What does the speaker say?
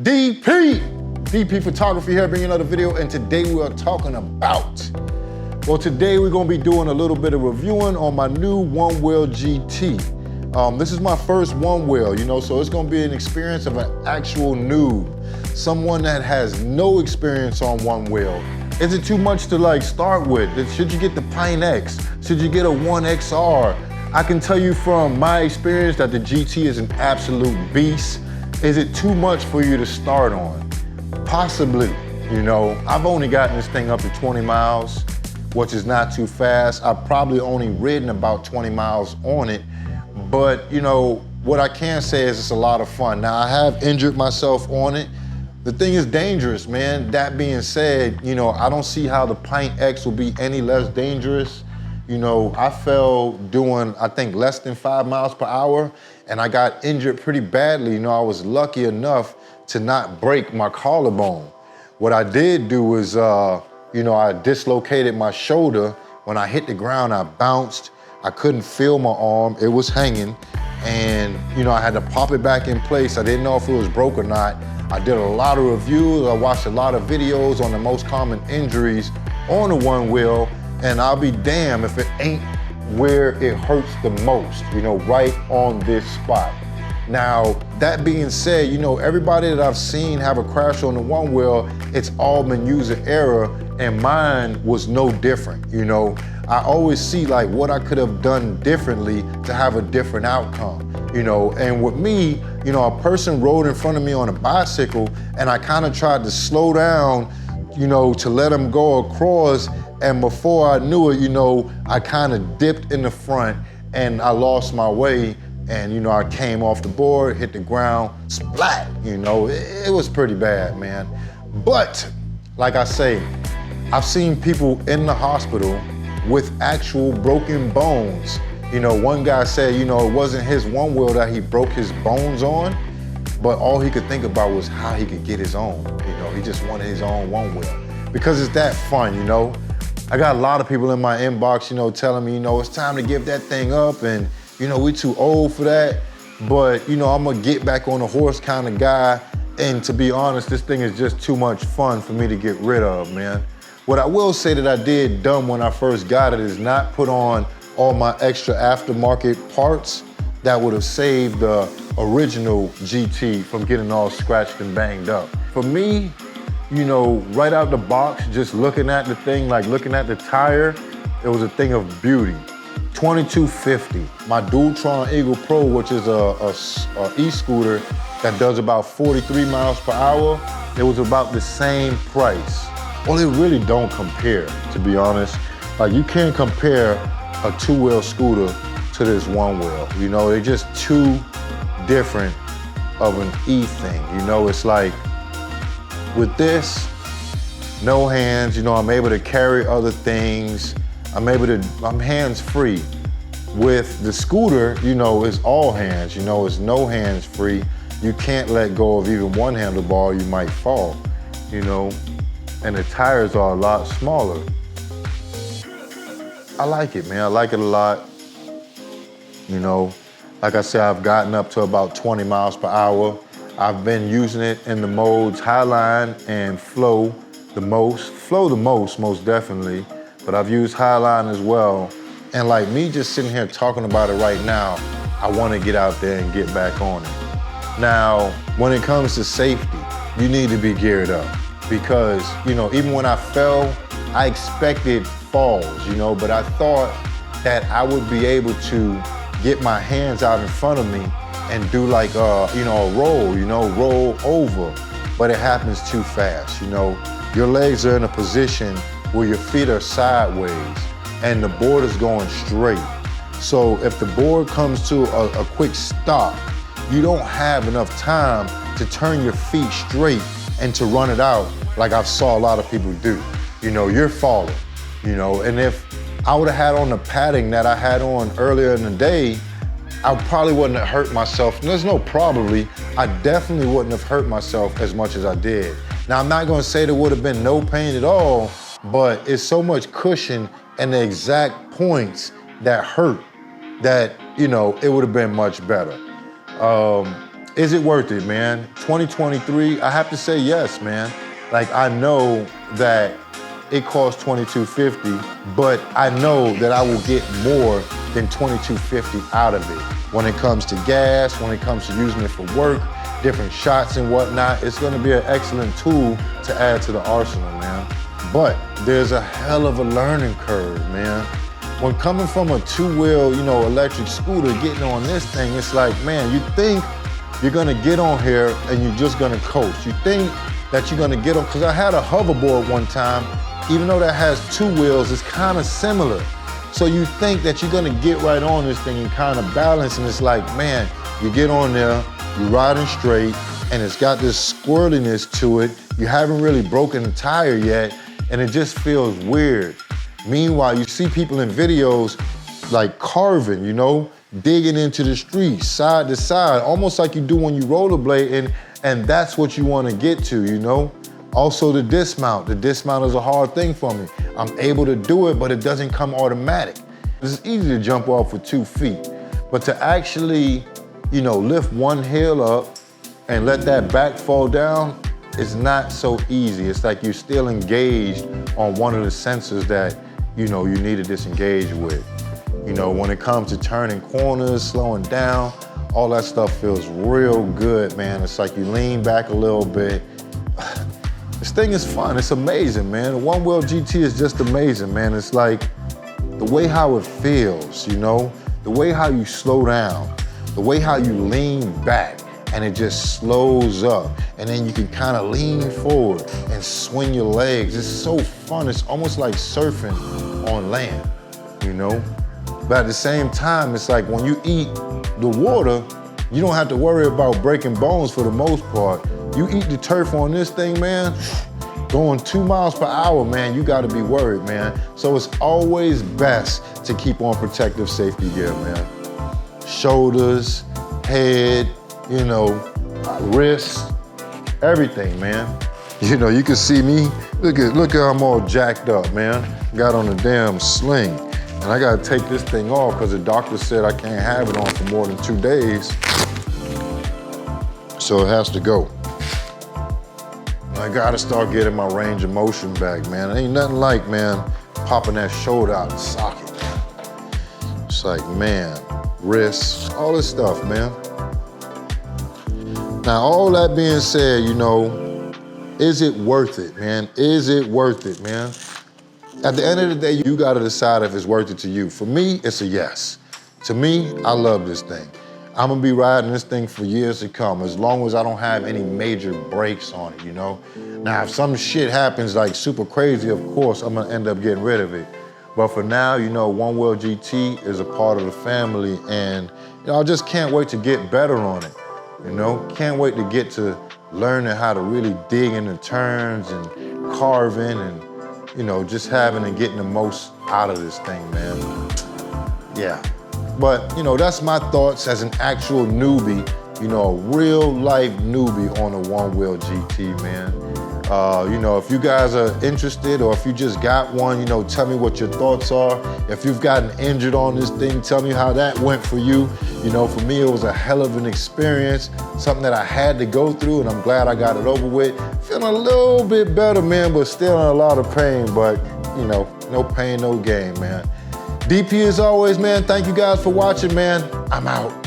DP Photography here, bringing another video, and today we are talking about, well, today we're gonna be doing a little bit of reviewing on my new Onewheel GT. This is my first Onewheel, you know, so it's gonna be an experience of an actual noob, someone that has no experience on Onewheel. Is it too much to like start with? Should you get the Pine X? Should you get a 1XR? I can tell you from my experience that the GT is an absolute beast. Is it too much for you to start on? Possibly, you know. I've only gotten this thing up to 20 miles, which is not too fast. I've probably only ridden about 20 miles on it, but you know, what I can say is it's a lot of fun. Now, I have injured myself on it. The thing is dangerous, man. That being said, you know, I don't see how the Pine X will be any less dangerous. You know, I fell doing, I think, less than 5 miles per hour, and I got injured pretty badly. You know, I was lucky enough to not break my collarbone. What I did do was, you know, I dislocated my shoulder. When I hit the ground, I bounced. I couldn't feel my arm. It was hanging, and, you know, I had to pop it back in place. I didn't know if it was broke or not. I did a lot of reviews. I watched a lot of videos on the most common injuries on the Onewheel, and I'll be damned if it ain't where it hurts the most, you know, right on this spot. Now, that being said, you know, everybody that I've seen have a crash on the Onewheel, it's all been user error, and mine was no different, you know. I always see like what I could have done differently to have a different outcome, you know. And with me, you know, a person rode in front of me on a bicycle, and I kind of tried to slow down, you know, to let him go across. And before I knew it, you know, I kind of dipped in the front and I lost my way. And, you know, I came off the board, hit the ground, splat, you know, it was pretty bad, man. But like I say, I've seen people in the hospital with actual broken bones. You know, one guy said, you know, it wasn't his Onewheel that he broke his bones on, but all he could think about was how he could get his own. You know, he just wanted his own Onewheel because it's that fun, you know. I got a lot of people in my inbox, you know, telling me, you know, it's time to give that thing up, and, you know, we're too old for that. But, you know, I'm a get back on the horse kind of guy. And to be honest, this thing is just too much fun for me to get rid of, man. What I will say that I did dumb when I first got it is not put on all my extra aftermarket parts that would have saved the original GT from getting all scratched and banged up. For me, you know, right out the box, just looking at the thing, like looking at the tire, it was a thing of beauty. 2250. My Dualtron Eagle Pro, which is a e-scooter that does about 43 miles per hour, it was about the same price. Well, it really don't compare, to be honest. Like, you can't compare a two-wheel scooter to this Onewheel. You know, they're just too different of an E thing. You know, it's like, with this, no hands, you know, I'm able to carry other things. I'm hands-free. With the scooter, you know, it's all hands, you know, it's no hands-free. You can't let go of even one handlebar, you might fall, you know, and the tires are a lot smaller. I like it, man, I like it a lot. You know, like I said, I've gotten up to about 20 miles per hour. I've been using it in the modes Highline and Flow the most. Flow the most definitely, but I've used Highline as well. And like me just sitting here talking about it right now, I want to get out there and get back on it. Now, when it comes to safety, you need to be geared up because, you know, even when I fell, I expected falls, you know, but I thought that I would be able to get my hands out in front of me and do like, you know, a roll, you know, roll over, but it happens too fast, you know. Your legs are in a position where your feet are sideways and the board is going straight. So if the board comes to a quick stop, you don't have enough time to turn your feet straight and to run it out like I've saw a lot of people do. You know, you're falling, you know, and if I would have had on the padding that I had on earlier in the day, I probably wouldn't have hurt myself. And there's no probably, I definitely wouldn't have hurt myself as much as I did. Now, I'm not gonna say there would have been no pain at all, but it's so much cushion and the exact points that hurt that, you know, it would have been much better. Is it worth it, man? 2023, I have to say yes, man. Like, I know that it costs $22.50, but I know that I will get more than $22.50 out of it. When it comes to gas, when it comes to using it for work, different shots and whatnot, it's gonna be an excellent tool to add to the arsenal, man. But there's a hell of a learning curve, man. When coming from a two-wheel, electric scooter, getting on this thing, it's like, man, you think you're gonna get on here and you're just gonna coast. You think that you're gonna get on, because I had a hoverboard one time, even though that has two wheels, it's kind of similar. So you think that you're gonna get right on this thing and kind of balance, and it's like, man, you get on there, you're riding straight, and it's got this squirreliness to it. You haven't really broken the tire yet, and it just feels weird. Meanwhile, you see people in videos like carving, digging into the street, side to side, almost like you do when you rollerblade, and that's what you want to get to, Also the dismount. The dismount is a hard thing for me. I'm able to do it, but it doesn't come automatic. It's easy to jump off with 2 feet, but to actually, lift one heel up and let that back fall down, it's not so easy. It's like you're still engaged on one of the sensors that, you need to disengage with. When it comes to turning corners, slowing down, all that stuff feels real good, man. It's like you lean back a little bit. This thing is fun, it's amazing, man. The Onewheel GT is just amazing, man. It's like the way how it feels, the way how you slow down, the way how you lean back and it just slows up. And then you can kind of lean forward and swing your legs. It's so fun. It's almost like surfing on land, But at the same time, it's like when you eat the water, you don't have to worry about breaking bones for the most part. You eat the turf on this thing, man, going 2 miles per hour, man, you gotta be worried, man. So it's always best to keep on protective safety gear, man. Shoulders, head, wrists, everything, man. You can see me, look at how I'm all jacked up, man. Got on a damn sling. And I gotta take this thing off because the doctor said I can't have it on for more than 2 days. So it has to go. I gotta start getting my range of motion back, man. It ain't nothing like, man, popping that shoulder out the socket. It's like, man, wrists, all this stuff, man. Now, all that being said, is it worth it, man? Is it worth it, man? At the end of the day, you gotta decide if it's worth it to you. For me, it's a yes. To me, I love this thing. I'm gonna be riding this thing for years to come, as long as I don't have any major breaks on it, Now, if some shit happens like super crazy, of course, I'm gonna end up getting rid of it. But for now, Onewheel GT is a part of the family, and I just can't wait to get better on it, Can't wait to get to learning how to really dig into turns and carving and, just having and getting the most out of this thing, man. Yeah. But, that's my thoughts as an actual newbie, a real life newbie on a Onewheel GT, man. If you guys are interested or if you just got one, tell me what your thoughts are. If you've gotten injured on this thing, tell me how that went for you. For me, it was a hell of an experience, something that I had to go through, and I'm glad I got it over with. Feeling a little bit better, man, but still in a lot of pain, but, no pain, no gain, man. DP as always, man. Thank you guys for watching, man. I'm out.